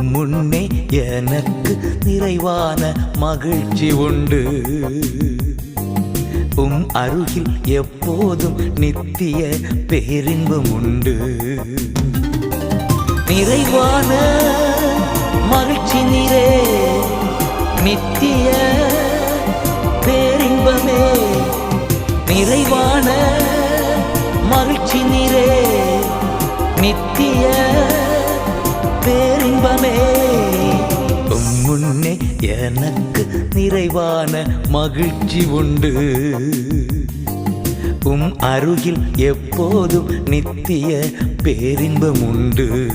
முன்னே எனக்கு நிறைவான மகிழ்ச்சி உண்டு. அருகில் எப்போதும் நித்திய பேரின்பம் உண்டு. நிறைவான மகிழ்ச்சி நீரே, நித்திய பேரின்பமே. நிறைவான மகிழ்ச்சி நீரே, நித்திய பேரின்பமே. முன்னே எனக்கு நிறைவான மகிழ்ச்சி உண்டு. அருகில் எப்போதும் நித்திய பேரின்பம் உண்டு.